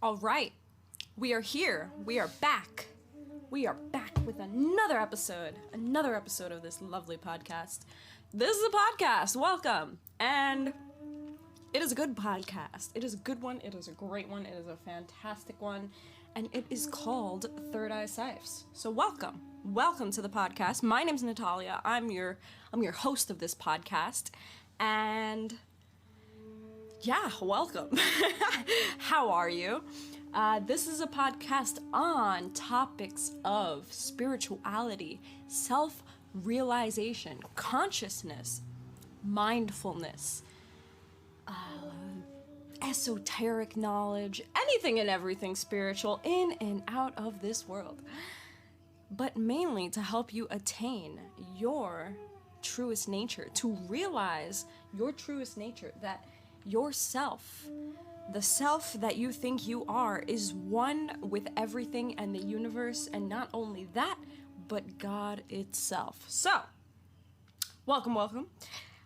All right, we are here. We are back. We are back with another episode of this lovely podcast. This is a podcast. Welcome. And it is a good podcast. It is a good one. It is a great one. It is a fantastic one. And it is called ThirdEyeCyphs. So welcome. Welcome to the podcast. My name's Natalia. I'm your host of this podcast. And yeah, welcome. How are you? This is a podcast on topics of spirituality, self-realization, consciousness, mindfulness, esoteric knowledge, anything and everything spiritual in and out of this world. But mainly to help you attain your truest nature, to realize your truest nature, that yourself, the self that you think you are, is one with everything and the universe, and not only that, but God itself. So, welcome.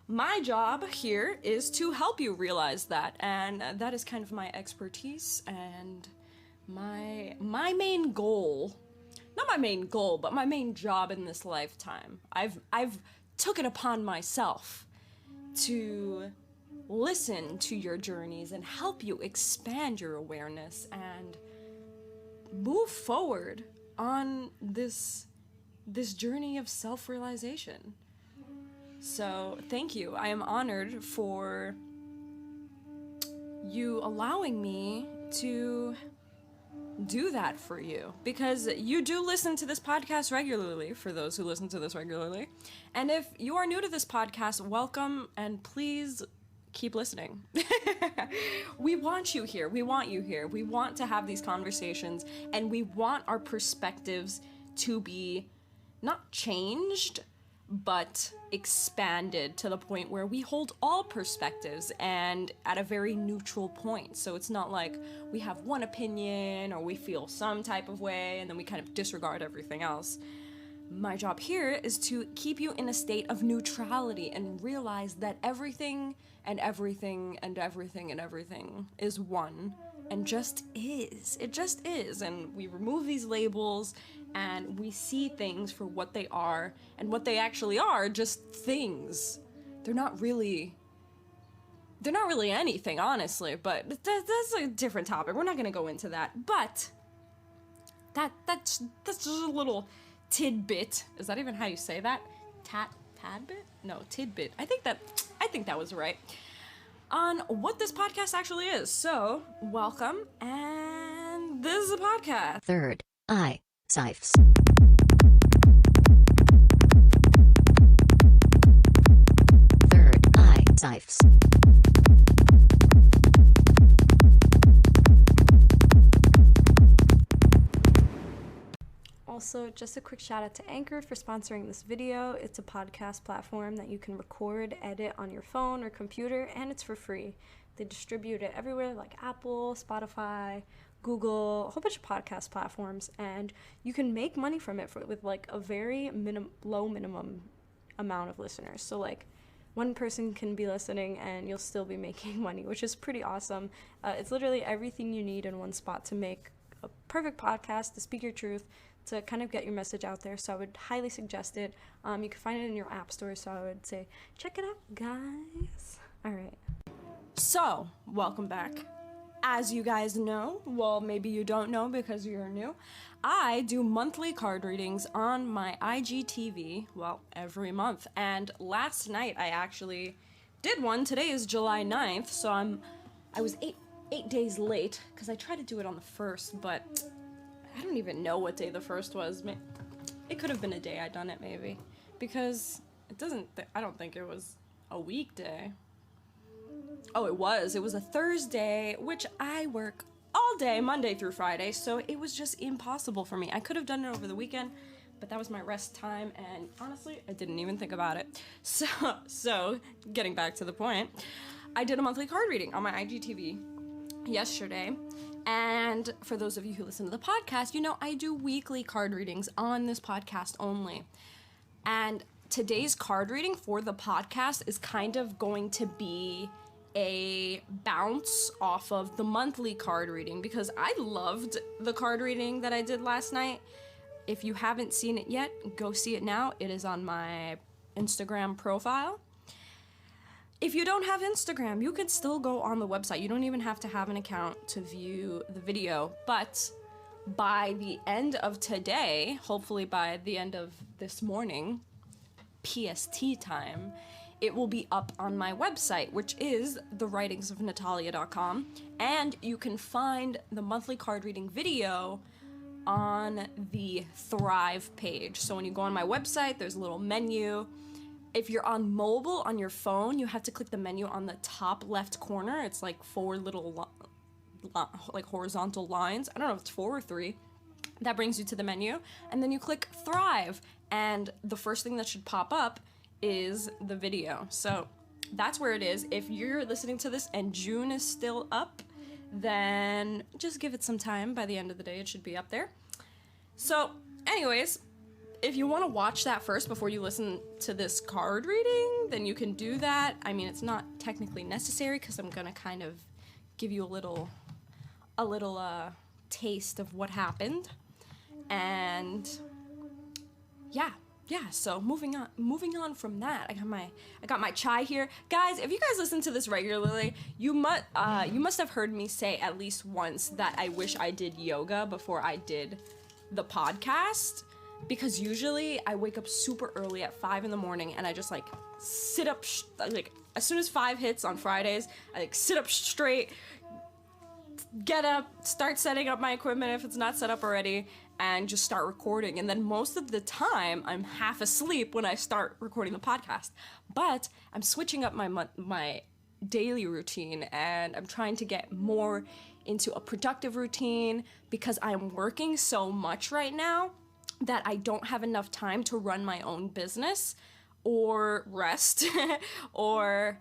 My job here is to help you realize that, and that is kind of my expertise and my main goal. Not my main goal, but my main job in this lifetime. I've took it upon myself to listen to your journeys and help you expand your awareness and move forward on this journey of self-realization. So, thank you. I am honored for you allowing me to do that for you, because you do listen to this podcast regularly, for those who listen to this regularly. And if you are new to this podcast, welcome, and please keep listening. We want you here. We want you here. We want to have these conversations, and we want our perspectives to be not changed, but expanded to the point where we hold all perspectives and at a very neutral point. So it's not like we have one opinion or we feel some type of way and then we kind of disregard everything else. My job here is to keep you in a state of neutrality and realize that everything is one and just is. It just is. And we remove these labels and we see things for what they are, and what they actually are, just things. They're not really anything, honestly, but that's a different topic. We're not going to go into that. But that's just a little tidbit. Is that even how you say that? Tadbit? No, tidbit. I think that was right. On what this podcast actually is. So, welcome, and this is a podcast. ThirdEyeCyphs. ThirdEyeCyphs. Also, just a quick shout out to Anchor for sponsoring this video. It's a podcast platform that you can record, edit on your phone or computer, and it's for free. They distribute it everywhere, like Apple, Spotify, Google, a whole bunch of podcast platforms, and you can make money from it with like a very low minimum amount of listeners. So like one person can be listening and you'll still be making money, which is pretty awesome. It's literally everything you need in one spot to make a perfect podcast, to speak your truth, to kind of get your message out there. So I would highly suggest it. You can find it in your app store, so I would say check it out, guys. All right. So, welcome back. As you guys know, well, maybe you don't know because you're new, I do monthly card readings on my IGTV, well, every month. And last night I actually did one. Today is July 9th, so I was eight days late because I tried to do it on the 1st, but I don't even know what day the 1st was. It could have been a day I'd done it, maybe, because I don't think it was a weekday. Oh, it was a Thursday, which I work all day, Monday through Friday, so it was just impossible for me. I could have done it over the weekend, but that was my rest time, and honestly, I didn't even think about it. So getting back to the point, I did a monthly card reading on my IGTV yesterday, and for those of you who listen to the podcast, you know I do weekly card readings on this podcast only, and today's card reading for the podcast is kind of going to be a bounce off of the monthly card reading because I loved the card reading that I did last night. If you haven't seen it yet, go see it now. It is on my Instagram profile. If you don't have Instagram, you could still go on the website. You don't even have to have an account to view the video. But by the end of today, hopefully by the end of this morning, PST time, it will be up on my website, which is thewritingsofnatalia.com. And you can find the monthly card reading video on the Thrive page. So when you go on my website, there's a little menu. If you're on mobile on your phone, you have to click the menu on the top left corner. It's like 4 little like horizontal lines. I don't know if it's 4 or 3. That brings you to the menu. And then you click Thrive. And the first thing that should pop up is the video. So that's where it is. If you're listening to this and June is still up, then just give it some time. By the end of the day, it should be up there. So anyways, if you want to watch that first before you listen to this card reading, then you can do that. I mean, it's not technically necessary because I'm gonna kind of give you a little taste of what happened. And yeah, so moving on from that, I got my chai here. Guys, if you guys listen to this regularly, you must have heard me say at least once that I wish I did yoga before I did the podcast, because usually I wake up super early at 5 in the morning and I just like sit up like as soon as 5 hits on Fridays, I like sit up straight, get up, start setting up my equipment if it's not set up already, and just start recording. And then most of the time I'm half asleep when I start recording the podcast. But I'm switching up my daily routine, and I'm trying to get more into a productive routine because I'm working so much right now that I don't have enough time to run my own business or rest or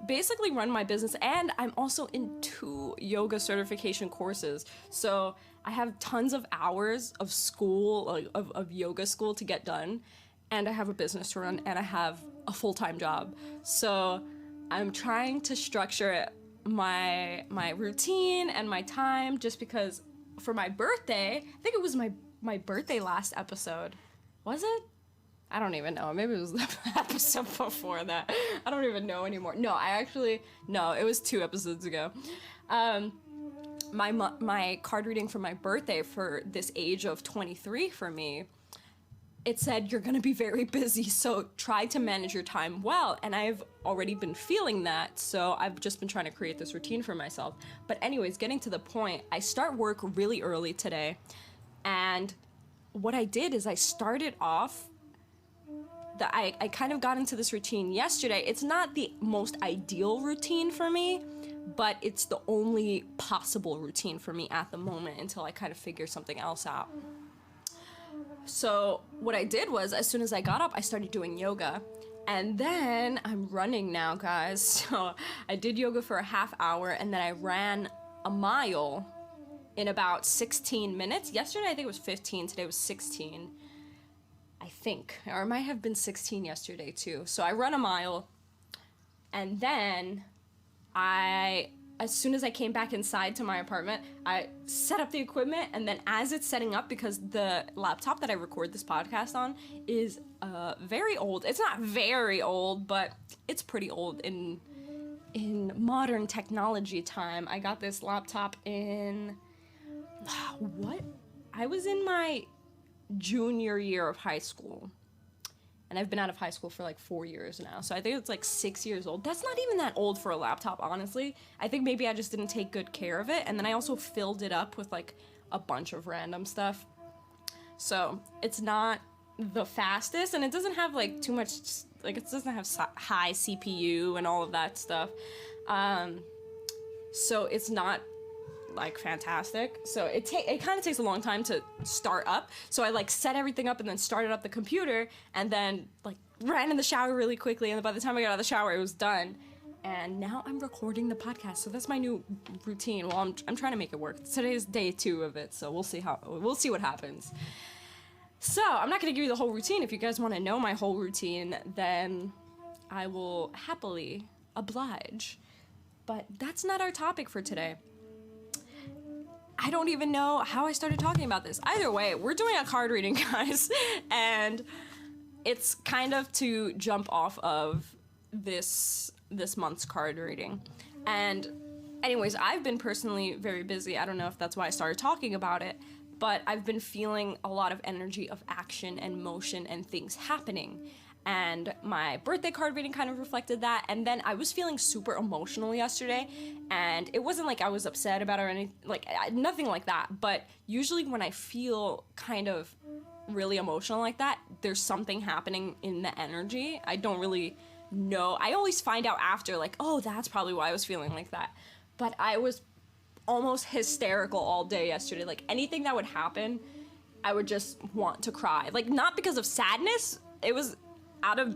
basically run my business. And I'm also in 2 yoga certification courses. So I have tons of hours of school, of yoga school to get done. And I have a business to run, and I have a full-time job. So I'm trying to structure my routine and my time, just because for my birthday, I think it was my birthday last episode. Was it? I don't even know. Maybe it was the episode before that. I don't even know anymore. No, it was 2 episodes ago. My card reading for my birthday for this age of 23 for me, it said you're gonna be very busy, so try to manage your time well. And I've already been feeling that, so I've just been trying to create this routine for myself. But anyways, getting to the point, I start work really early today. And what I did is I started off, I kind of got into this routine yesterday. It's not the most ideal routine for me, but it's the only possible routine for me at the moment until I kind of figure something else out. So what I did was, as soon as I got up, I started doing yoga. And then I'm running now, guys. So I did yoga for a half hour, and then I ran a mile in about 16 minutes. Yesterday, I think it was 15. Today was 16. I think, or it might have been 16 yesterday too. So I run a mile, and then as soon as I came back inside to my apartment, I set up the equipment, and then as it's setting up, because the laptop that I record this podcast on is very old. It's not very old, but it's pretty old in modern technology time. I got this laptop in, I was in my junior year of high school, and I've been out of high school for like 4 years now, so I think it's like 6 years old. That's not even that old for a laptop, honestly. I think maybe I just didn't take good care of it, and then I also filled it up with like a bunch of random stuff, so it's not the fastest, and it doesn't have like too much, like it doesn't have high CPU and all of that stuff, so it's not like fantastic. So it kind of takes a long time to start up. So I like set everything up and then started up the computer, and then like ran in the shower really quickly, and then by the time I got out of the shower, it was done. And now I'm recording the podcast. So that's my new routine. Well, I'm trying to make it work. Today's day 2 of it, so we'll see what happens. So I'm not gonna give you the whole routine. If you guys want to know my whole routine, then I will happily oblige. But that's not our topic for today. I don't even know how I started talking about this. Either way, we're doing a card reading, guys, and it's kind of to jump off of this month's card reading. And anyways, I've been personally very busy. I don't know if that's why I started talking about it, but I've been feeling a lot of energy of action and motion and things happening. And my birthday card reading kind of reflected that. And then I was feeling super emotional yesterday, and it wasn't like I was upset about it or anything, like nothing like that. But usually when I feel kind of really emotional like that, there's something happening in the energy. I don't really know. I always find out after, like, oh, that's probably why I was feeling like that. But I was almost hysterical all day yesterday. Like, anything that would happen, I would just want to cry. Like, not because of sadness. It was out of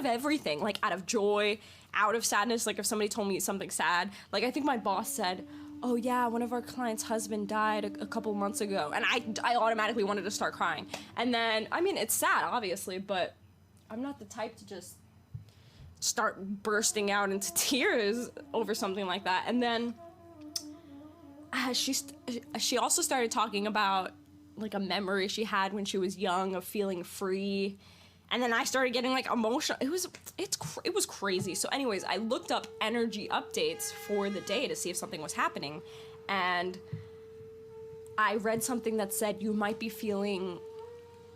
everything. Like, out of joy, out of sadness. Like, if somebody told me something sad, like, I think my boss said, oh yeah, one of our clients' husband died a couple months ago, and I automatically wanted to start crying. And then, I mean, it's sad, obviously, but I'm not the type to just start bursting out into tears over something like that. And then she also started talking about, like, a memory she had when she was young of feeling free. And then I started getting, like, emotional. It was crazy. So anyways, I looked up energy updates for the day to see if something was happening. And I read something that said you might be feeling,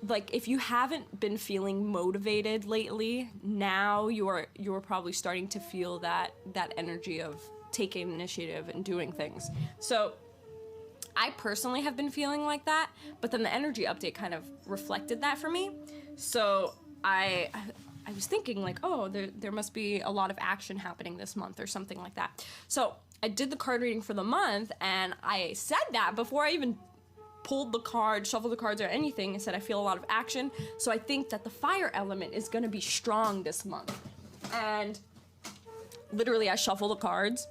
like, if you haven't been feeling motivated lately, now you're probably starting to feel that energy of taking initiative and doing things. So I personally have been feeling like that, but then the energy update kind of reflected that for me. So I was thinking, like, oh, there must be a lot of action happening this month or something like that. So I did the card reading for the month, and I said that before I even pulled the card, shuffled the cards or anything. I said I feel a lot of action. So I think that the fire element is going to be strong this month. And literally I shuffle the cards,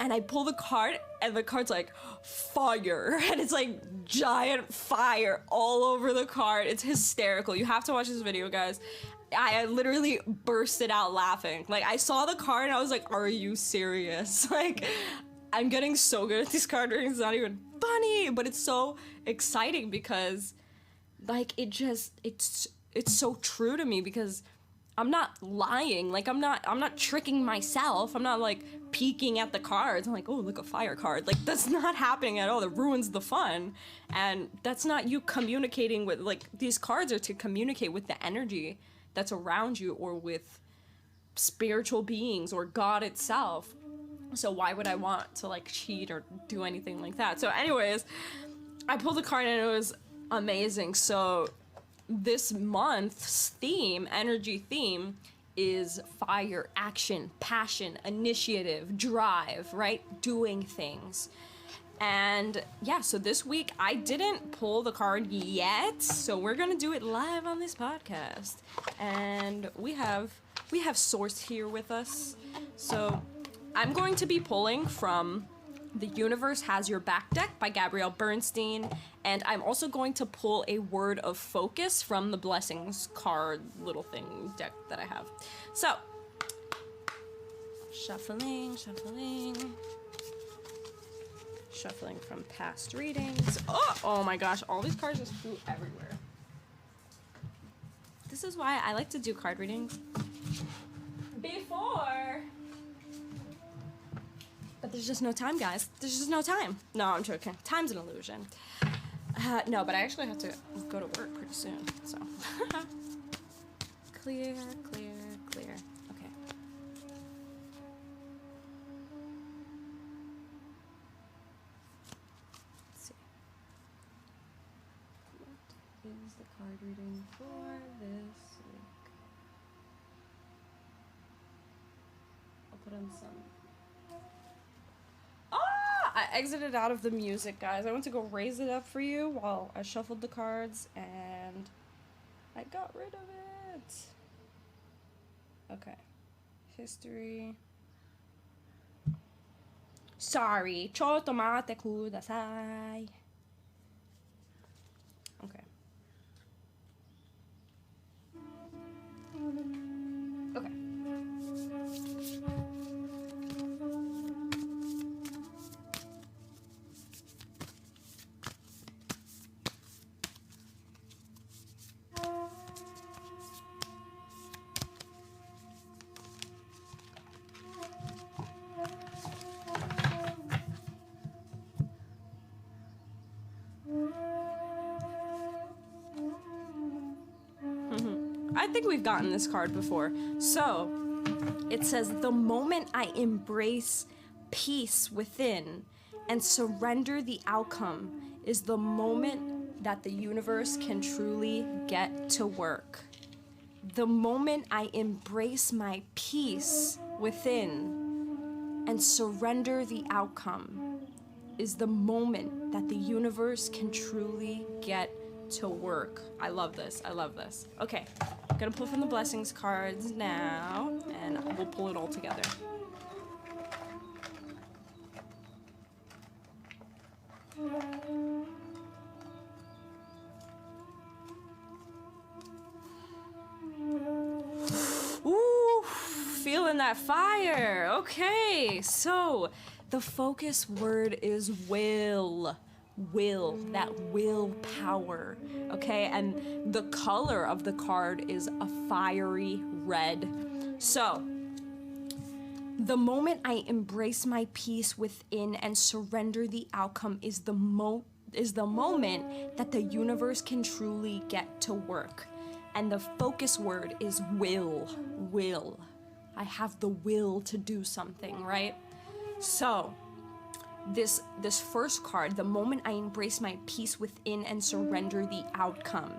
and I pull the card, and the card's like, fire. And it's like giant fire all over the card. It's hysterical. You have to watch this video, guys. I literally bursted out laughing. Like, I saw the card, and I was like, are you serious? Like, I'm getting so good at these card readings. It's not even funny, but it's so exciting because, like, it's so true to me because I'm not lying. Like, I'm not tricking myself. I'm not, like, peeking at the cards. I'm like, oh, look, a fire card. Like, that's not happening at all. That ruins the fun. And that's not you communicating with, like, these cards are to communicate with the energy that's around you or with spiritual beings or God itself. So why would I want to, like, cheat or do anything like that? So anyways, I pulled the card and it was amazing. So this month's theme, energy theme, is fire, action, passion, initiative, drive, right? Doing things. And yeah, so this week I didn't pull the card yet, so we're gonna do it live on this podcast. And we have Source here with us. So I'm going to be pulling from The Universe Has Your Back deck by Gabrielle Bernstein, and I'm also going to pull a word of focus from the Blessings card little thing deck that I have. So, shuffling from past readings. Oh my gosh, all these cards just flew everywhere. This is why I like to do card readings before. But there's just no time, guys. There's just no time. No, I'm joking. Time's an illusion. No, but I actually have to go to work pretty soon, so. Clear. Okay. Let's see. What is the card reading for this week? I'll put on some. I exited out of the music, guys. I went to go raise it up for you while I shuffled the cards, and I got rid of it. Okay. History. Sorry. Cho tomate kudasai. Okay. Okay. think we've gotten this card before. So it says, the moment I embrace peace within and surrender the outcome is the moment that the universe can truly get to work. The moment I embrace my peace within and surrender the outcome is the moment that the universe can truly get to work. I love this. I love this. Okay, I'm gonna pull from the blessings cards now, and we'll pull it all together. Ooh, feeling that fire. Okay, so the focus word is will. That willpower. Okay, and the color of the card is a fiery red. So the moment I embrace my peace within and surrender the outcome is the moment that the universe can truly get to work. And the focus word is will. I have the will to do something, right? So this first card, the moment I embrace my peace within and surrender the outcome.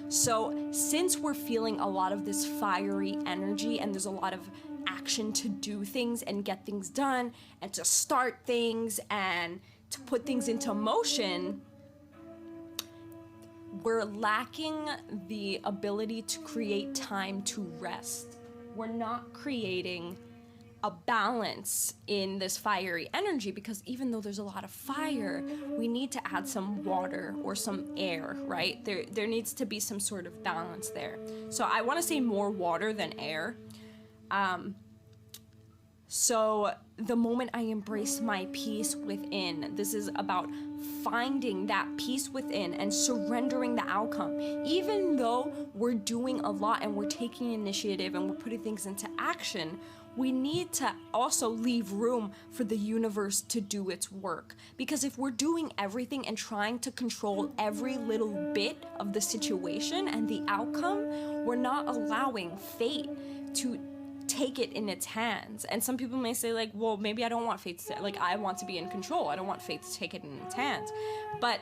So since we're feeling a lot of this fiery energy and there's a lot of action to do things and get things done and to start things and to put things into motion, we're lacking the ability to create time to rest. We're not creating a balance in this fiery energy, because even though there's a lot of fire, we need to add some water or some air, right? There needs to be some sort of balance there. So I want to say more water than air. So the moment I embrace my peace within, this is about finding that peace within and surrendering the outcome. Even though we're doing a lot and we're taking initiative and we're putting things into action, we need to also leave room for the universe to do its work. Because if we're doing everything and trying to control every little bit of the situation and the outcome, we're not allowing fate to take it in its hands. And some people may say, like, well, maybe I don't want fate to, like, I want to be in control. I don't want fate to take it in its hands. But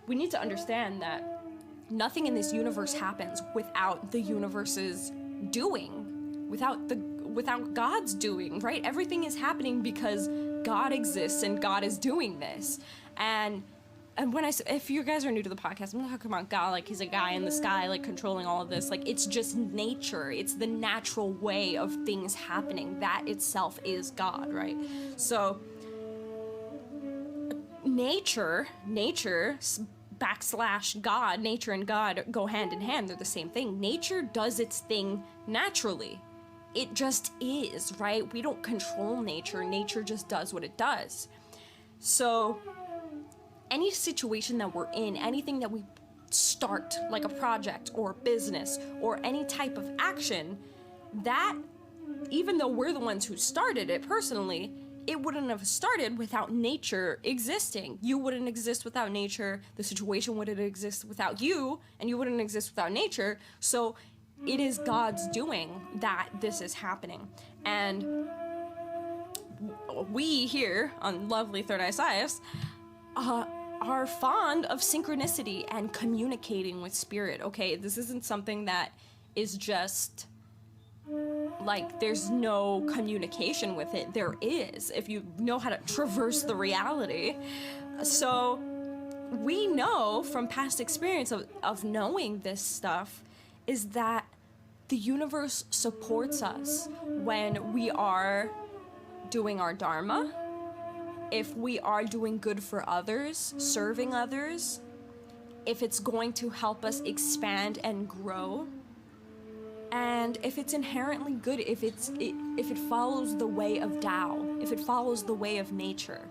we need to understand that nothing in this universe happens without the universe's doing, without God's doing, right? Everything is happening because God exists and God is doing this. And when if you guys are new to the podcast, I'm not talking about God like he's a guy in the sky, like controlling all of this. Like, it's just nature. It's the natural way of things happening. That itself is God, right? So nature / God, nature and God go hand in hand. They're the same thing. Nature does its thing naturally. It just is, right? We don't control nature. Nature just does what it does. So any situation that we're in, anything that we start, like a project or business or any type of action, that even though we're the ones who started it personally, it wouldn't have started without nature existing. You wouldn't exist without nature. The situation wouldn't exist without you, and you wouldn't exist without nature. So it is God's doing that this is happening. And we here on lovely ThirdEyeCyphs are fond of synchronicity and communicating with spirit. Okay, this isn't something that is just like there's no communication with it. There is, if you know how to traverse the reality. So we know from past experience of knowing this stuff is that the universe supports us when we are doing our dharma, if we are doing good for others, serving others, if it's going to help us expand and grow, and if it's inherently good, if it follows the way of Tao, if it follows the way of nature,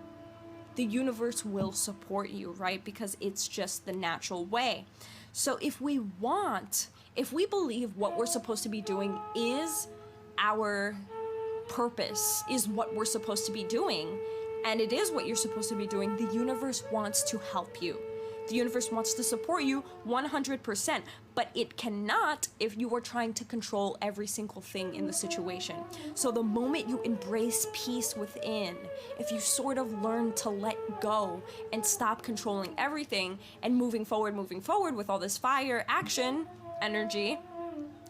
the universe will support you, right? Because it's just the natural way. So if we believe what we're supposed to be doing is our purpose, is what we're supposed to be doing, and it is what you're supposed to be doing, the universe wants to help you. The universe wants to support you 100%, but it cannot if you are trying to control every single thing in the situation. So the moment you embrace peace within, if you sort of learn to let go and stop controlling everything and moving forward with all this fire action energy,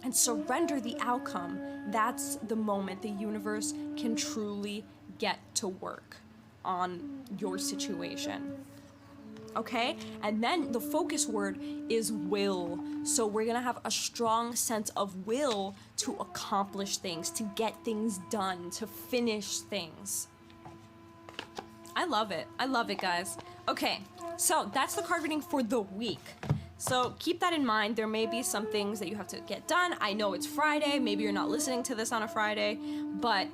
and surrender the outcome, that's the moment the universe can truly get to work on your situation. Okay? And then the focus word is will. So we're gonna have a strong sense of will to accomplish things, to get things done, to finish things. I love it. I love it, guys. Okay, so that's the card reading for the week. So keep that in mind. There may be some things that you have to get done. I know it's Friday. Maybe you're not listening to this on a Friday, but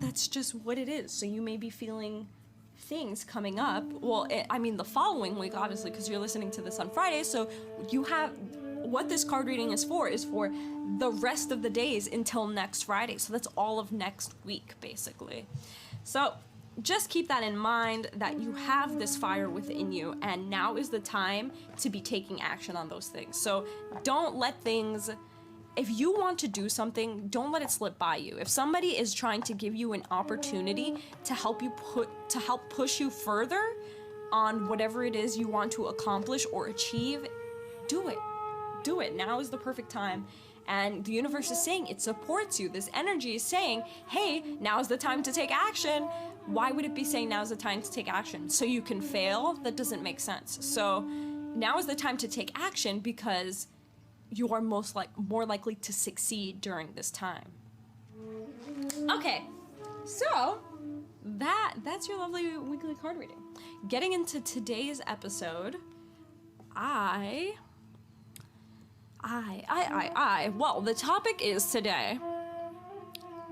that's just what it is. So you may be feeling things coming up. Well, the following week, obviously, because you're listening to this on Friday. So you have, what this card reading is for the rest of the days until next Friday. So that's all of next week, basically. So just keep that in mind, that you have this fire within you, and now is the time to be taking action on those things. So don't let things, if you want to do something, don't let it slip by you. If somebody is trying to give you an opportunity to help push you further on whatever it is you want to accomplish or achieve, do it. Do it. Now is the perfect time. And the universe is saying it supports you. This energy is saying, hey, now's the time to take action. Why would it be saying now's the time to take action? So you can fail? That doesn't make sense. So now is the time to take action because you are more likely to succeed during this time. Okay, so that's your lovely weekly card reading. Getting into today's episode, well, the topic is today,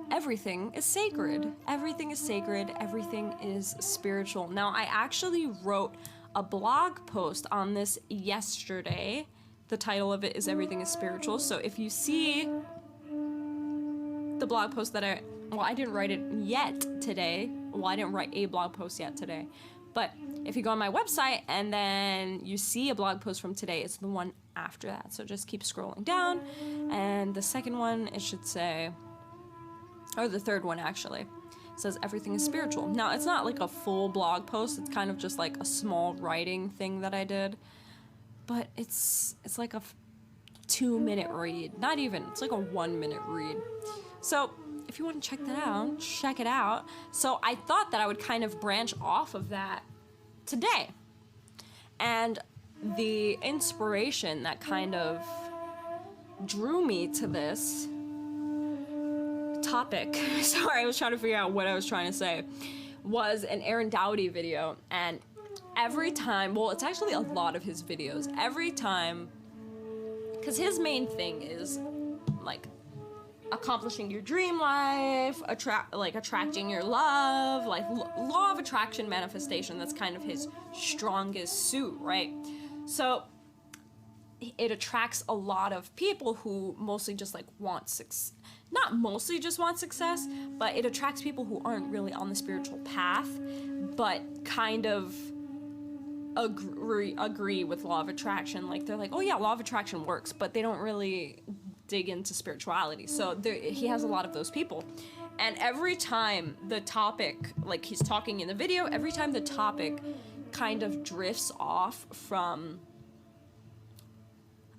everything is sacred. Everything is sacred. Everything is spiritual. Now, I actually wrote a blog post on this yesterday. The title of it is Everything is Spiritual. So if you see the blog post that I didn't write it yet today. Well, I didn't write a blog post yet today. But if you go on my website and then you see a blog post from today, it's the one after that. So just keep scrolling down. And the second one, it should say, or the third one actually, says Everything is Spiritual. Now, it's not like a full blog post. It's kind of just like a small writing thing that I did. But it's like a 2-minute read. Not even, it's like a 1-minute read. So if you want to check that out, check it out. So I thought that I would kind of branch off of that today. And the inspiration that kind of drew me to this topic, sorry, I was trying to figure out what I was trying to say, was an Aaron Dowdy video. And every time, well, it's actually a lot of his videos, every time, because his main thing is like accomplishing your dream life, attracting your love, like law of attraction manifestation. That's kind of his strongest suit, right? So it attracts a lot of people who mostly just like want success. Not mostly just want success, but it attracts people who aren't really on the spiritual path, but kind of agree with law of attraction. Like they're like, oh yeah, law of attraction works, but they don't really dig into spirituality. So he has a lot of those people. And every time the topic, like he's talking in the video, every time the topic kind of drifts off from,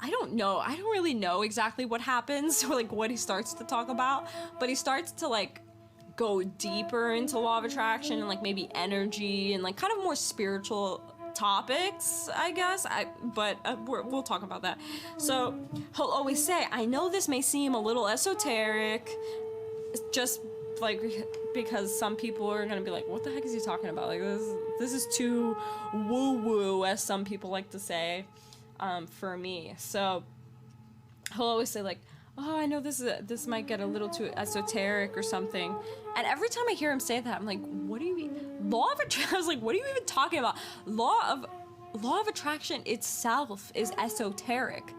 I don't really know exactly what happens or like what he starts to talk about, but he starts to like go deeper into law of attraction and like maybe energy and like kind of more spiritual topics, I guess. We'll talk about that. So he'll always say, I know this may seem a little esoteric, just like because some people are gonna be like, what the heck is he talking about? Like this is too woo-woo, as some people like to say, for me. So he'll always say like, oh, I know this might get a little too esoteric or something. And every time I hear him say that, I'm like, what do you mean? Law of attraction? I was like, what are you even talking about? Law of attraction itself is esoteric.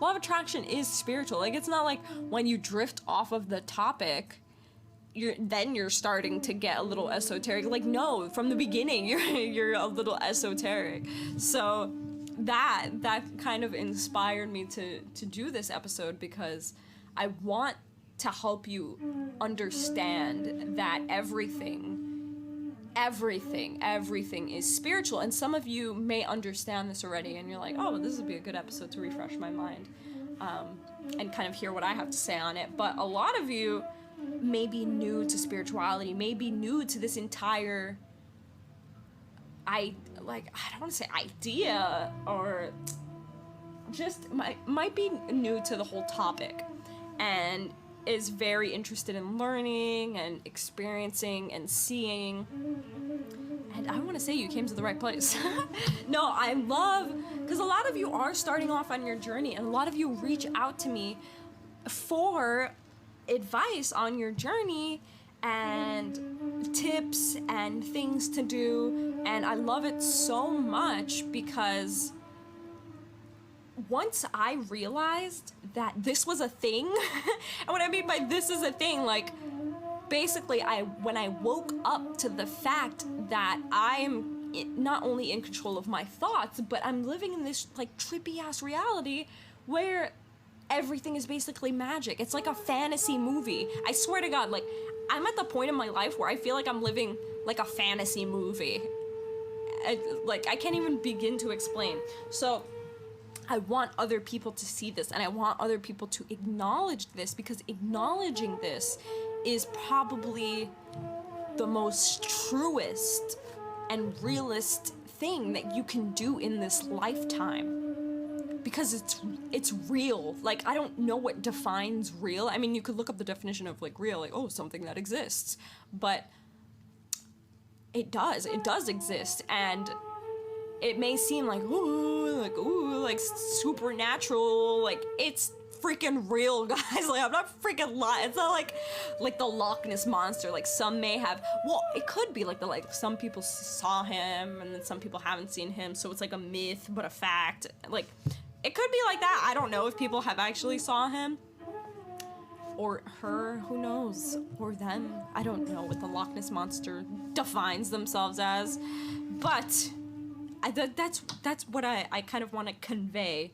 Law of attraction is spiritual. Like, it's not like when you drift off of the topic, you're starting to get a little esoteric. Like, no, from the beginning you're a little esoteric. So that kind of inspired me to do this episode, because I want to help you understand that everything is spiritual. And some of you may understand this already, and you're like, oh, this would be a good episode to refresh my mind, and kind of hear what I have to say on it. But a lot of you may be new to spirituality, may be new to this entire, I don't want to say idea, or just might be new to the whole topic, and is very interested in learning and experiencing and seeing. And I want to say you came to the right place. No, I love, because a lot of you are starting off on your journey, and a lot of you reach out to me for advice on your journey and tips and things to do. And I love it so much, because once I realized that this was a thing, and what I mean by this is a thing, like, basically when I woke up to the fact that I'm not only in control of my thoughts, but I'm living in this like trippy ass reality where everything is basically magic. It's like a fantasy movie. I swear to God, like, I'm at the point in my life where I feel like I'm living like a fantasy movie. I can't even begin to explain. So I want other people to see this, and I want other people to acknowledge this, because acknowledging this is probably the most truest and realist thing that you can do in this lifetime. Because it's real. Like, I don't know what defines real. I mean, you could look up the definition of like real, like, oh, something that exists. But it does exist, and it may seem like, ooh, like supernatural, like, it's freaking real, guys. Like, I'm not freaking lying. It's not like the Loch Ness monster. Like, some may have, well, it could be like some people saw him, and then some people haven't seen him, so it's like a myth but a fact. Like, it could be like that. I don't know if people have actually saw him or her, who knows, or them. I don't know what the Loch Ness monster defines themselves as, but that's what I kind of want to convey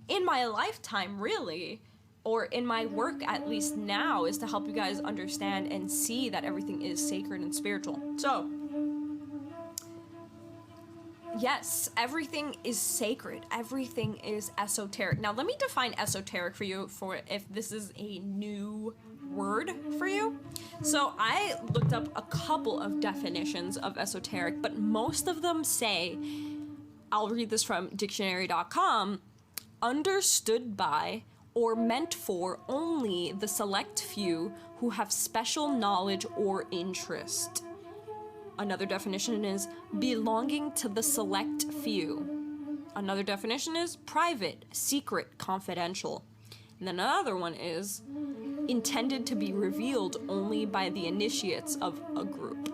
in my lifetime, really, or in my work at least now, is to help you guys understand and see that everything is sacred and spiritual. So yes, everything is sacred. Everything is esoteric. Now, let me define esoteric for you, for if this is a new word for you. So I looked up a couple of definitions of esoteric, but most of them say, I'll read this from dictionary.com, understood by or meant for only the select few who have special knowledge or interest. Another definition is belonging to the select few. Another definition is private, secret, confidential. And then another one is intended to be revealed only by the initiates of a group.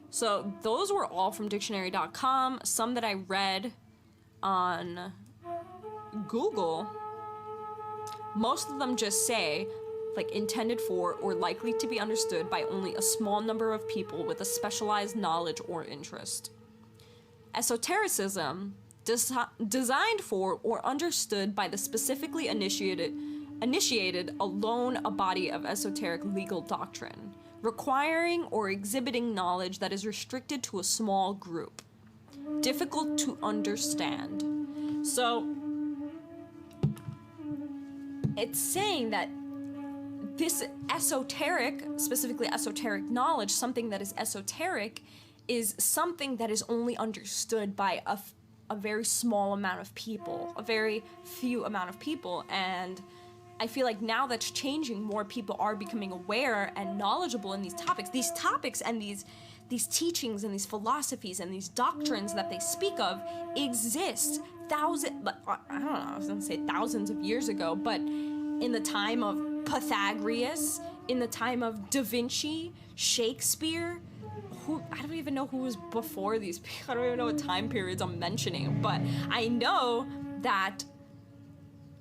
So those were all from dictionary.com. Some that I read on Google, most of them just say, like, intended for or likely to be understood by only a small number of people with a specialized knowledge or interest. Esotericism, designed for or understood by the specifically initiated alone a body of esoteric legal doctrine, requiring or exhibiting knowledge that is restricted to a small group. Difficult to understand. So it's saying that this esoteric, specifically esoteric knowledge, something that is esoteric, is something that is only understood by a very small amount of people, a very few amount of people. And I feel like now that's changing. More people are becoming aware and knowledgeable in these topics and these teachings and these philosophies and these doctrines that they speak of exist I was gonna say thousands of years ago, but in the time of Pythagoras, in the time of Da Vinci, Shakespeare, I don't even know who was before these people. I don't even know what time periods I'm mentioning, but I know that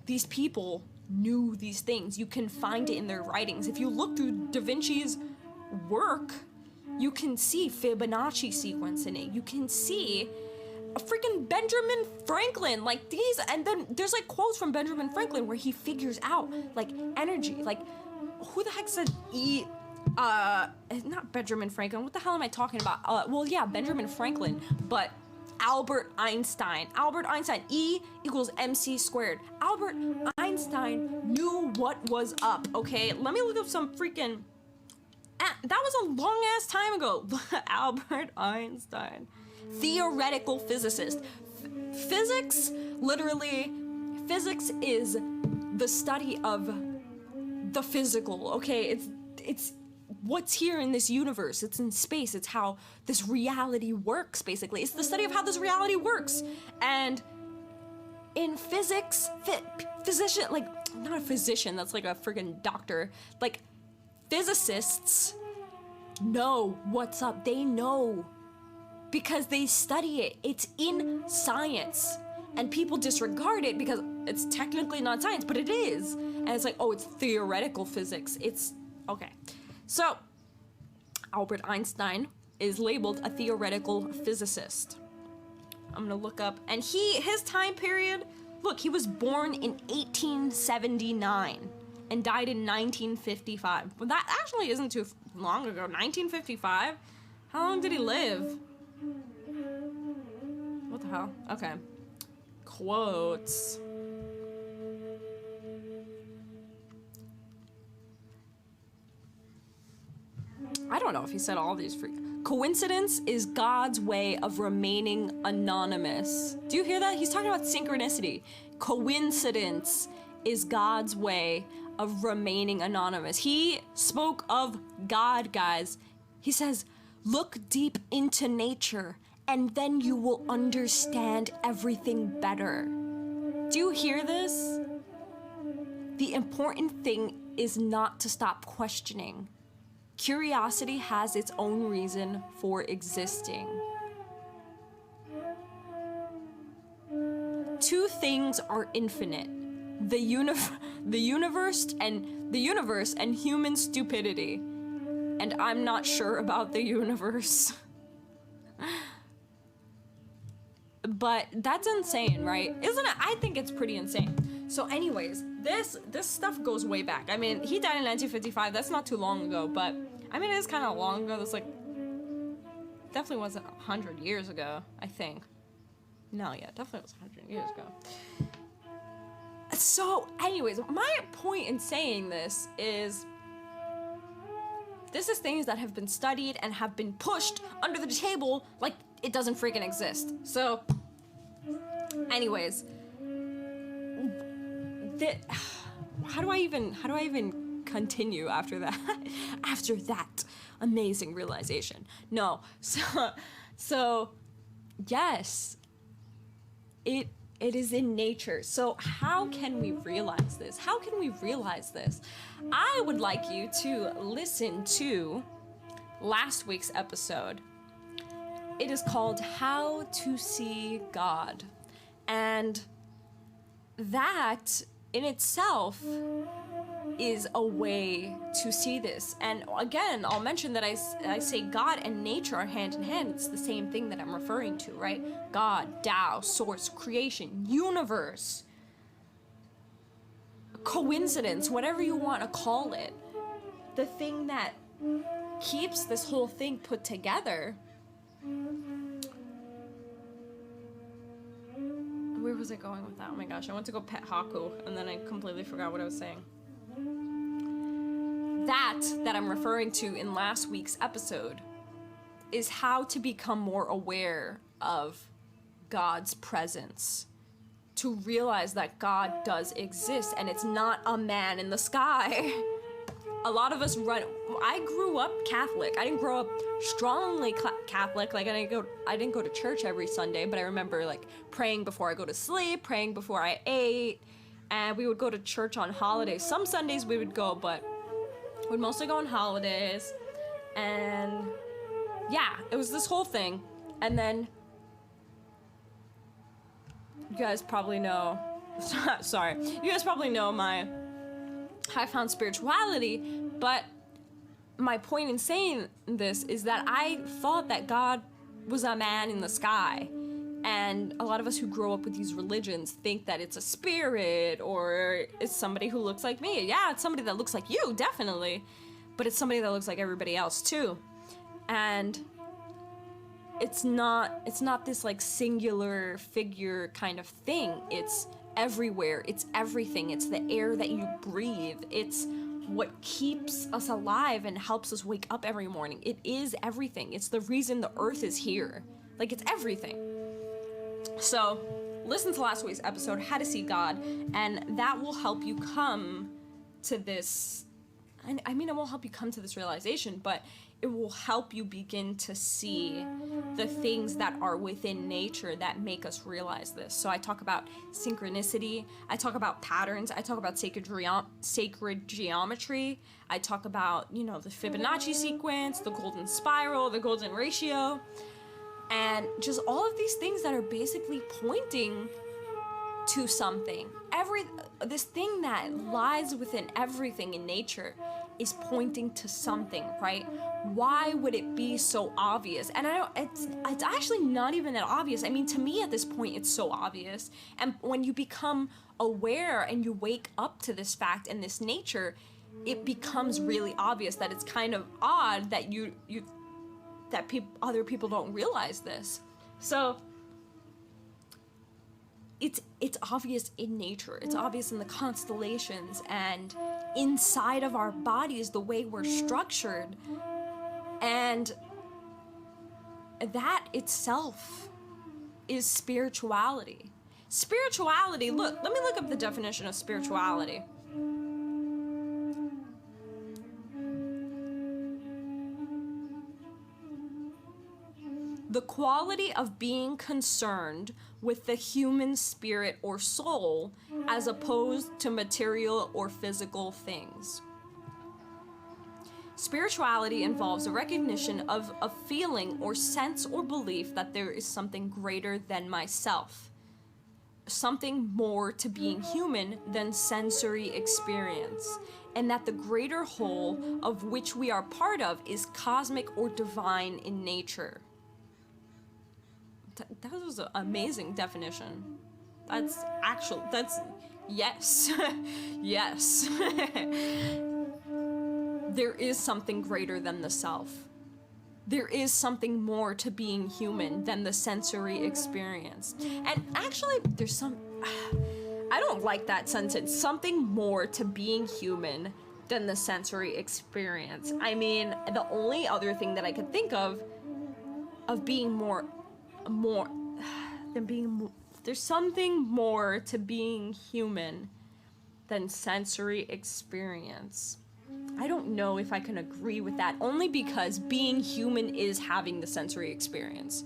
these people knew these things. You can find it in their writings. If you look through Da Vinci's work, you can see Fibonacci sequence in it. You can see a freaking Benjamin Franklin, like these, and then there's like quotes from Benjamin Franklin where he figures out like energy. Like, who the heck said not Benjamin Franklin, what the hell am I talking about? Well, yeah, Benjamin Franklin, but Albert Einstein. E equals MC squared. Albert Einstein knew what was up, okay? Let me look up some freaking... that was a long-ass time ago. Albert Einstein. Theoretical physicist. Physics, literally, physics is the study of the physical, okay? It's what's here in this universe. It's in space. It's how this reality works, basically. It's the study of how this reality works. And in physics, physician, like, not a physician, that's like a freaking doctor. Like, physicists know what's up. They know because they study it. It's in science. And people disregard it because it's technically not science, but it is. And it's like, oh, it's theoretical physics. It's, okay. So, Albert Einstein is labeled a theoretical physicist. I'm gonna look up, and his time period, look, he was born in 1879 and died in 1955. But that actually isn't too long ago. 1955? How long did he live? What the hell? Okay. Quotes. I don't know if he said all these coincidence is God's way of remaining anonymous. Do you hear that? He's talking about synchronicity. Coincidence is God's way of remaining anonymous. He spoke of God, guys. He says, look deep into nature and then you will understand everything better. Do you hear this? The important thing is not to stop questioning. Curiosity has its own reason for existing. Two things are infinite. The universe and human stupidity. And I'm not sure about the universe. But that's insane, right? Isn't it? I think it's pretty insane. So anyways, this stuff goes way back. I mean, he died in 1955. That's not too long ago, but I mean, it is kind of long ago. That's like, definitely wasn't 100 years ago, I think. No, yeah, definitely was 100 years ago. So anyways, my point in saying this is things that have been studied and have been pushed under the table like it doesn't freaking exist. So anyways, how do I even continue after that? After that amazing realization. No, so yes, it is in nature. So how can we realize this? How can we realize this? I would like you to listen to last week's episode. It is called How to See God. And that in itself is a way to see this. And again, I'll mention that I say God and nature are hand in hand. It's the same thing that I'm referring to, right? God, Tao, source, creation, universe, coincidence, whatever you want to call it. The thing that keeps this whole thing put together. Where was I going with that? Oh my gosh, I went to go pet Haku, and then I completely forgot what I was saying. That I'm referring to in last week's episode is how to become more aware of God's presence. To realize that God does exist, and it's not a man in the sky. A lot of us I grew up Catholic. I didn't grow up strongly Catholic. Like, I didn't go to church every Sunday, but I remember like praying before I go to sleep, praying before I ate, and we would go to church on holidays. Some Sundays we would go, but we'd mostly go on holidays. And yeah, it was this whole thing. And then you guys probably know sorry, you guys probably know my how I found spirituality, but my point in saying this is that I thought that God was a man in the sky. And a lot of us who grow up with these religions think that it's a spirit or it's somebody who looks like me. Yeah, it's somebody that looks like you, definitely. But it's somebody that looks like everybody else too. And it's not this like singular figure kind of thing. It's everywhere. It's everything. It's the air that you breathe. It's what keeps us alive and helps us wake up every morning. It is everything. It's the reason the earth is here. Like, it's everything. So listen to last week's episode, How to See God, and that will help you come to this. I mean, it won't help you come to this realization, but it will help you begin to see the things that are within nature that make us realize this. So I talk about synchronicity, I talk about patterns, I talk about sacred geometry, I talk about, you know, the Fibonacci sequence, the golden spiral, the golden ratio, and just all of these things that are basically pointing to something. This thing that lies within everything in nature is pointing to something, right? Why would it be so obvious? And it's actually not even that obvious. I mean, to me at this point, it's so obvious. And when you become aware and you wake up to this fact and this nature, it becomes really obvious that it's kind of odd that other people don't realize this. So it's obvious in nature. It's obvious in the constellations and inside of our bodies, the way we're structured. And that itself is spirituality. Spirituality, look, let me look up the definition of spirituality. The quality of being concerned with the human spirit or soul as opposed to material or physical things. Spirituality involves a recognition of a feeling or sense or belief that there is something greater than myself, something more to being human than sensory experience, and that the greater whole of which we are part of is cosmic or divine in nature. That was an amazing definition. That's yes. Yes. There is something greater than the self. There is something more to being human than the sensory experience. And actually, I don't like that sentence. Something more to being human than the sensory experience. I mean, the only other thing that I could think of being more than being, there's something more to being human than sensory experience. I don't know if I can agree with that, only because being human is having the sensory experience.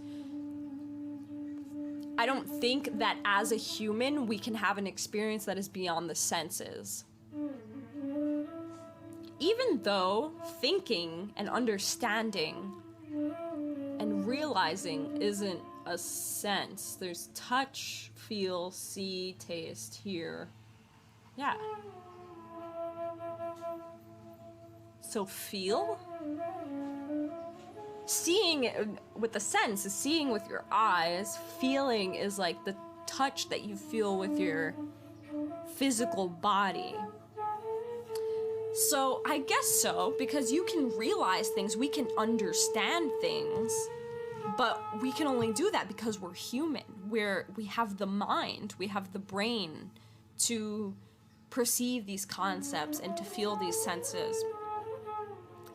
I don't think that as a human we can have an experience that is beyond the senses. Even though thinking and understanding and realizing isn't a sense. There's touch, feel, see, taste, hear. Yeah. So feel? Seeing with the sense is seeing with your eyes. Feeling is like the touch that you feel with your physical body. So I guess so, because you can realize things, we can understand things, but we can only do that because we're human. We have the mind, we have the brain to perceive these concepts and to feel these senses.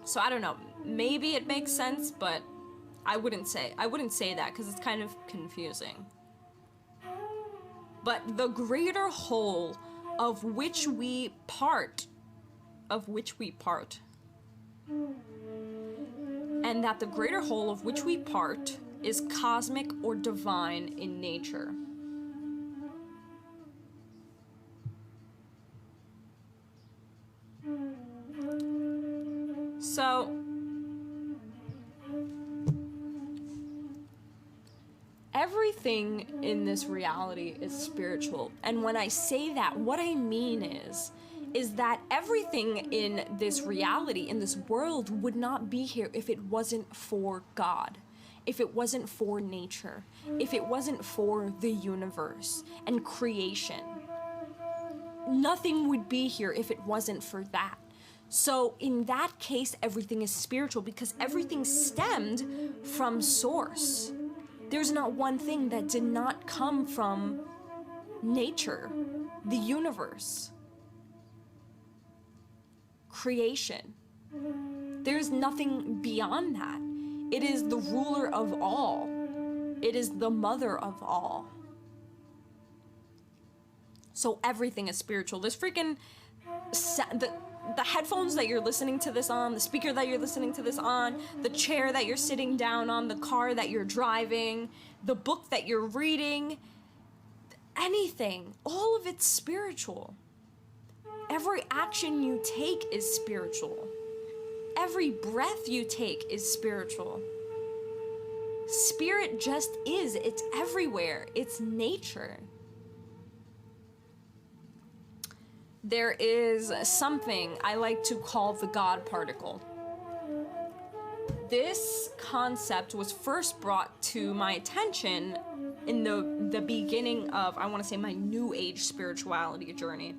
So I don't know, maybe it makes sense, but I wouldn't say that because it's kind of confusing. But the greater whole of which we part, and that the greater whole of which we part is cosmic or divine in nature. So, Everything in this reality is spiritual. And when I say that, what I mean is that everything in this reality, in this world, would not be here if it wasn't for God, if it wasn't for nature, if it wasn't for the universe and creation. Nothing would be here if it wasn't for that. So in that case, everything is spiritual because everything stemmed from source. There's not one thing that did not come from nature, the universe, creation. There's nothing beyond that. It is the ruler of all. It is the mother of all. So everything is spiritual. This freaking the headphones that you're listening to this on, the speaker that you're listening to this on, the chair that you're sitting down on, the car that you're driving, the book that you're reading, anything, all of it's spiritual. Every action you take is spiritual. Every breath you take is spiritual. Spirit just is. It's everywhere. It's nature. There is something I like to call the God particle. This concept was first brought to my attention in the beginning of, I want to say, my new age spirituality journey.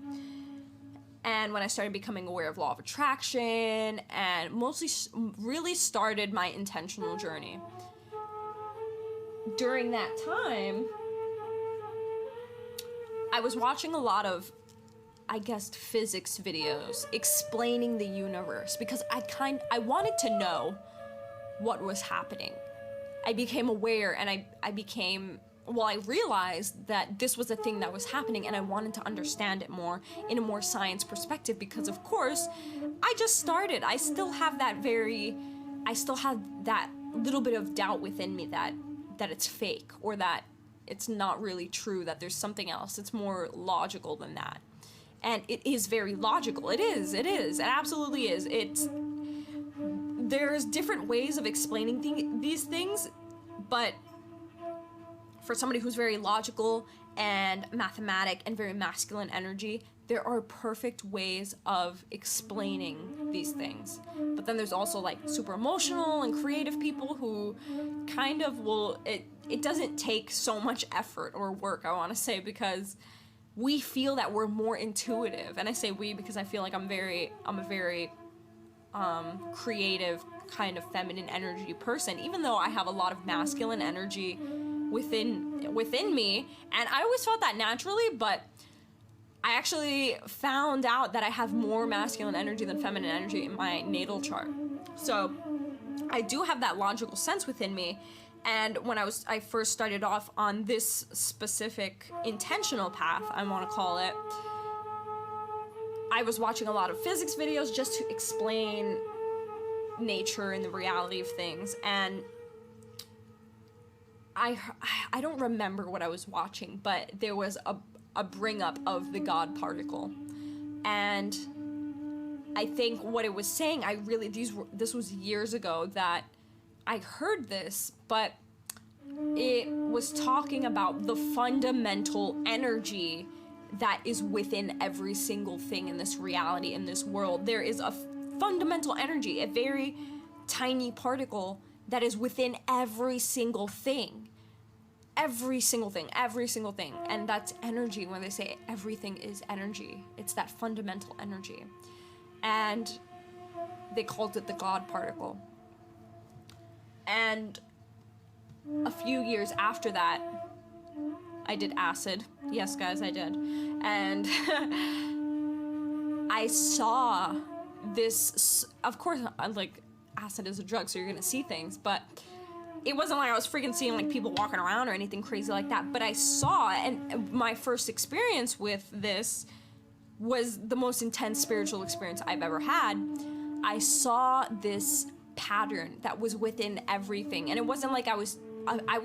And when I started becoming aware of law of attraction and mostly really started my intentional journey. During that time, I was watching a lot of, I guess, physics videos explaining the universe because I wanted to know what was happening. I became aware and I realized that this was a thing that was happening and I wanted to understand it more in a more science perspective because, of course, I just started. I still have that little bit of doubt within me that it's fake or that it's not really true, that there's something else. It's more logical than that. And it is very logical. It is. It absolutely is. There's different ways of explaining these things, but for somebody who's very logical and mathematic and very masculine energy, there are perfect ways of explaining these things. But then there's also like super emotional and creative people who kind of it doesn't take so much effort or work, I want to say, because we feel that we're more intuitive. And I say we because I feel like I'm a very creative kind of feminine energy person, even though I have a lot of masculine energy within me, and I always felt that naturally, but I actually found out that I have more masculine energy than feminine energy in my natal chart. So I do have that logical sense within me. And when I first started off on this specific intentional path, I want to call it, I was watching a lot of physics videos just to explain nature and the reality of things. And I don't remember what I was watching, but there was a bring up of the God particle. And I think what it was saying, this was years ago that I heard this, but it was talking about the fundamental energy that is within every single thing in this reality, in this world. There is a fundamental energy, a very tiny particle that is within every single thing. Every single thing. And that's energy. When they say everything is energy, it's that fundamental energy. And they called it the God particle. And a few years after that, I did acid. Yes, guys, I did. And I saw this, of course, like, acid is a drug, so you're gonna see things, but it wasn't like I was freaking seeing like people walking around or anything crazy like that, but I saw, and my first experience with this was the most intense spiritual experience I've ever had. I saw this pattern that was within everything, and it wasn't like I was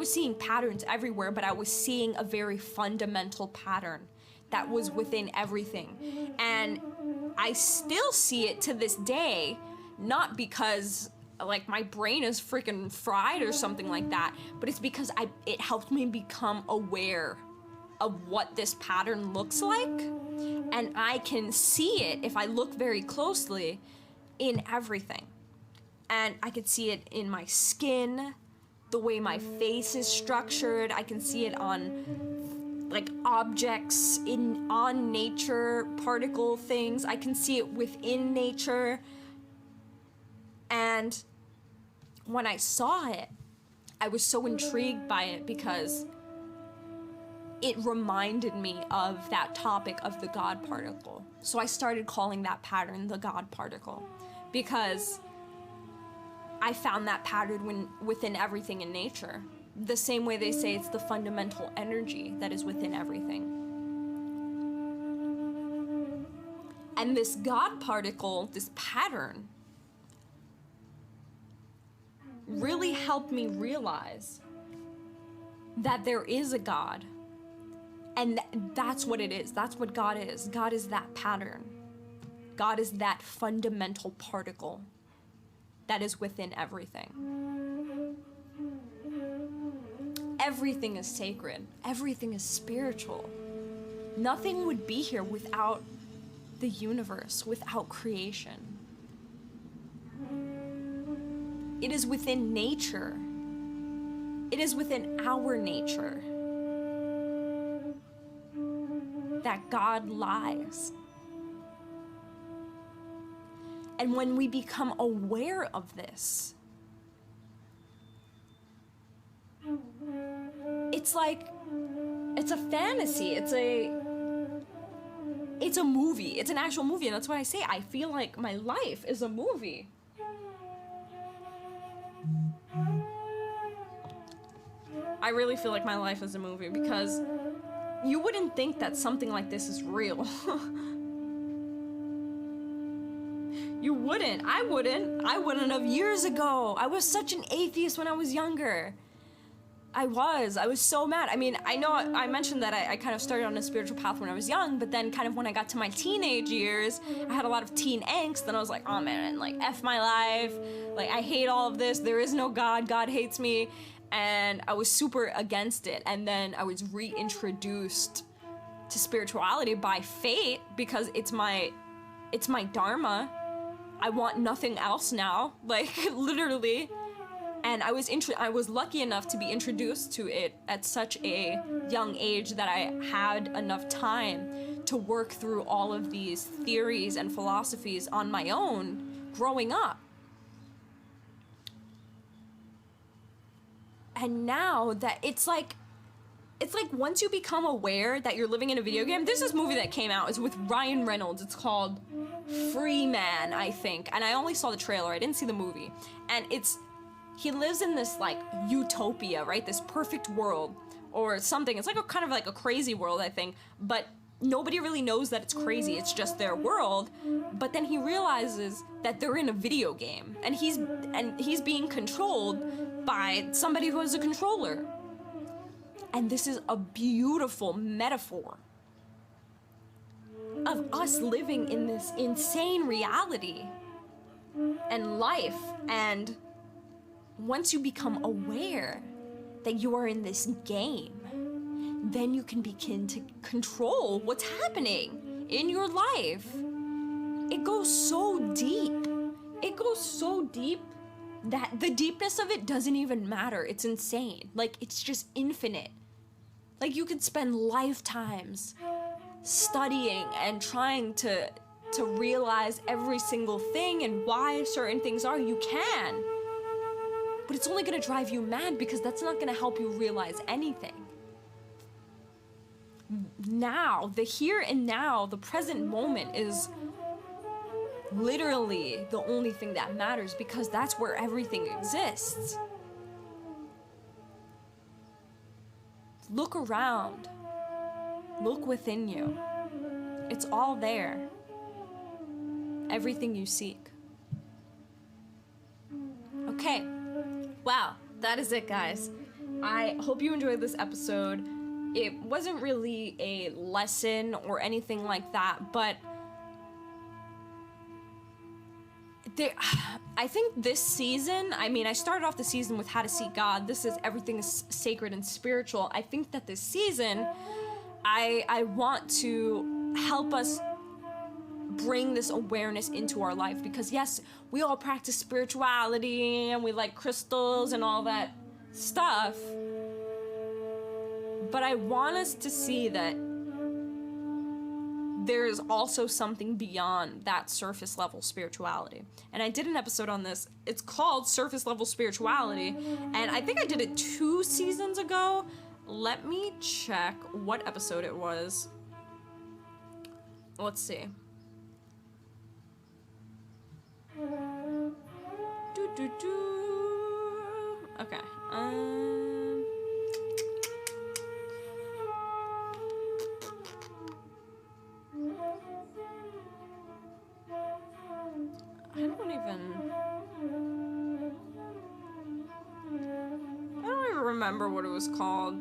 seeing patterns everywhere, but I was seeing a very fundamental pattern that was within everything. And I still see it to this day, not because like my brain is freaking fried or something like that, but it's because it helped me become aware of what this pattern looks like, and I can see it if I look very closely in everything. And I could see it in my skin, the way my face is structured. I can see it on like objects on nature, particle things. I can see it within nature. And when I saw it, I was so intrigued by it because it reminded me of that topic of the God particle. So I started calling that pattern the God particle, because I found that pattern within everything in nature. The same way they say it's the fundamental energy that is within everything. And this God particle, this pattern, really helped me realize that there is a God. And that's what it is. That's what God is. God is that pattern. God is that fundamental particle that is within everything. Everything is sacred. Everything is spiritual. Nothing would be here without the universe, without creation. It is within nature. It is within our nature that God lies. And when we become aware of this, it's like, it's a fantasy, it's a movie, it's an actual movie, and that's why I say I feel like my life is a movie. I really feel like my life is a movie, because you wouldn't think that something like this is real. You wouldn't. I wouldn't have years ago. I was such an atheist when I was younger. I was so mad. I mean, I know I mentioned that I kind of started on a spiritual path when I was young, but then kind of when I got to my teenage years, I had a lot of teen angst, and I was like, oh man, like, F my life. Like, I hate all of this. There is no God. God hates me. And I was super against it. And then I was reintroduced to spirituality by fate, because it's my dharma. I want nothing else now, like, literally. And I was lucky enough to be introduced to it at such a young age that I had enough time to work through all of these theories and philosophies on my own growing up. And now that it's like once you become aware that you're living in a video game, there's this movie that came out, it's with Ryan Reynolds, it's called Free Man, I think, and I only saw the trailer, I didn't see the movie, and he lives in this like utopia, right, this perfect world, or something, it's like a kind of like a crazy world, I think, but nobody really knows that it's crazy, it's just their world, but then he realizes that they're in a video game, and he's being controlled by somebody who has a controller. And this is a beautiful metaphor of us living in this insane reality and life. And once you become aware that you are in this game, then you can begin to control what's happening in your life. It goes so deep. It goes so deep that the deepness of it doesn't even matter. It's insane. Like, it's just infinite. Like, you could spend lifetimes studying and trying to realize every single thing and why certain things are. You can. But it's only gonna drive you mad, because that's not gonna help you realize anything. Now, the here and now, the present moment is literally the only thing that matters, because that's where everything exists. Look around. Look within you. It's all there. Everything you seek. Okay. Wow, that is it, guys. I hope you enjoyed this episode. It wasn't really a lesson or anything like that, but I think this season, I mean, I started off the season with How to See God. This is Everything is Sacred and Spiritual. I think that this season, I want to help us bring this awareness into our life, because yes, we all practice spirituality and we like crystals and all that stuff, but I want us to see that there's also something beyond that surface level spirituality. And I did an episode on this. It's called Surface Level Spirituality, and I think I did it 2 seasons ago. Let me check what episode it was. Let's see. Okay. I don't even remember what it was called.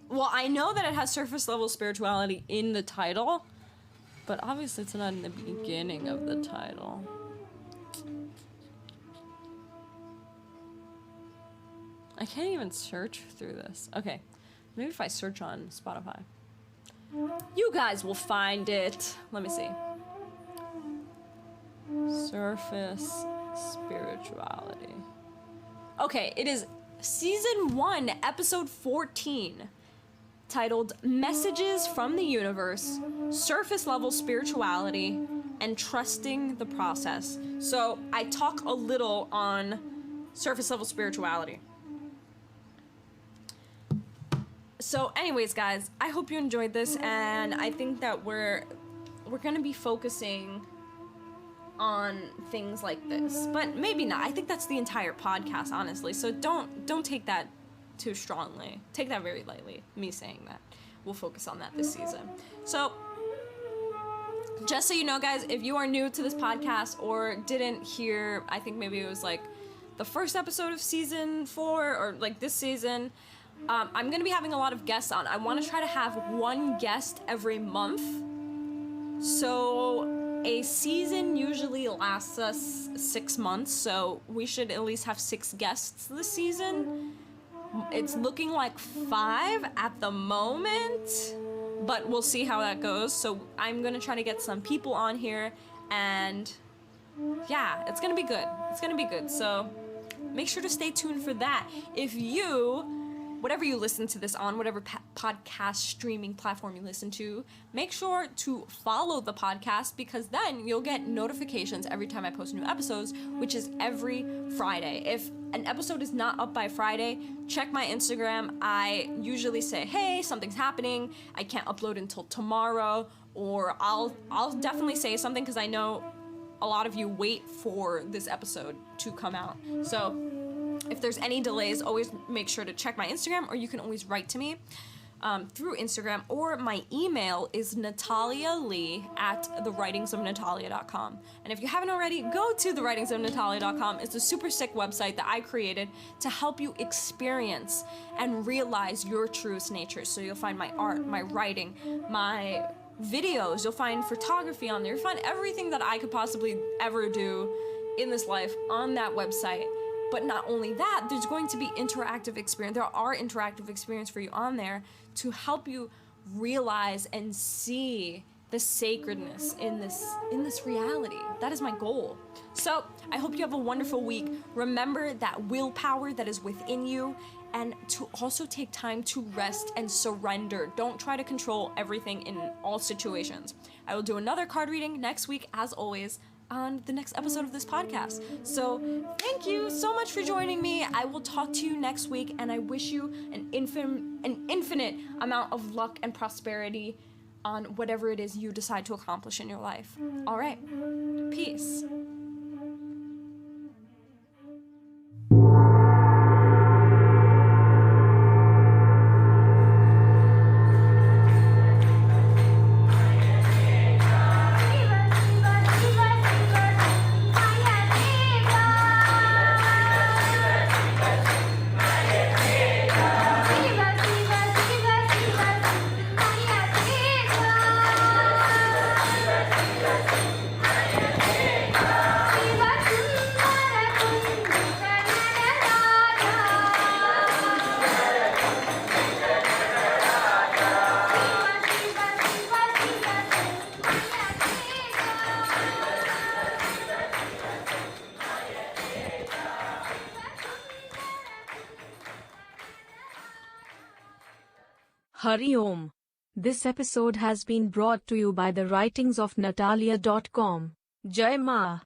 Well, I know that it has surface level spirituality in the title, but obviously it's not in the beginning of the title. I can't even search through this. Okay, maybe if I search on Spotify. You guys will find it. Let me see. Surface spirituality. Okay, it is season 1, episode 14, titled Messages from the Universe, Surface Level Spirituality, and Trusting the Process. So I talk a little on surface level spirituality. So anyways, guys, I hope you enjoyed this, and I think that we're gonna be focusing on things like this, but maybe not. I think that's the entire podcast, honestly. So don't take that too strongly. Take that very lightly, me saying that. We'll focus on that this season. So just so you know, guys, if you are new to this podcast or didn't hear, I think maybe it was like the first episode of season 4 or like this season, I'm gonna be having a lot of guests on. I want to try to have 1 guest every month. So a season usually lasts us 6 months, so we should at least have 6 guests this season. It's looking like 5 at the moment, but we'll see how that goes. So I'm gonna try to get some people on here, and yeah, it's gonna be good. It's gonna be good. So make sure to stay tuned for that. If you, whatever you listen to this on, whatever podcast streaming platform you listen to, make sure to follow the podcast, because then you'll get notifications every time I post new episodes, which is every Friday. If an episode is not up by Friday, check my Instagram. I usually say, hey, something's happening, I can't upload until tomorrow, or I'll definitely say something, because I know a lot of you wait for this episode to come out. So if there's any delays, always make sure to check my Instagram, or you can always write to me through Instagram, or my email is natalialee@thewritingsofnatalia.com. And if you haven't already, go to thewritingsofnatalia.com. It's a super sick website that I created to help you experience and realize your truest nature. So you'll find my art, my writing, my videos, you'll find photography on there, you'll find everything that I could possibly ever do in this life on that website. But not only that, there's going to be interactive experience. There are interactive experience for you on there to help you realize and see the sacredness in this reality. That is my goal. So I hope you have a wonderful week. Remember that willpower that is within you, and to also take time to rest and surrender. Don't try to control everything in all situations. I will do another card reading next week, as always, on the next episode of this podcast. So thank you so much for joining me. I will talk to you next week, and I wish you an infinite amount of luck and prosperity on whatever it is you decide to accomplish in your life. All right, peace. Hari Om. This episode has been brought to you by the writings of Natalia.com. Jai Ma.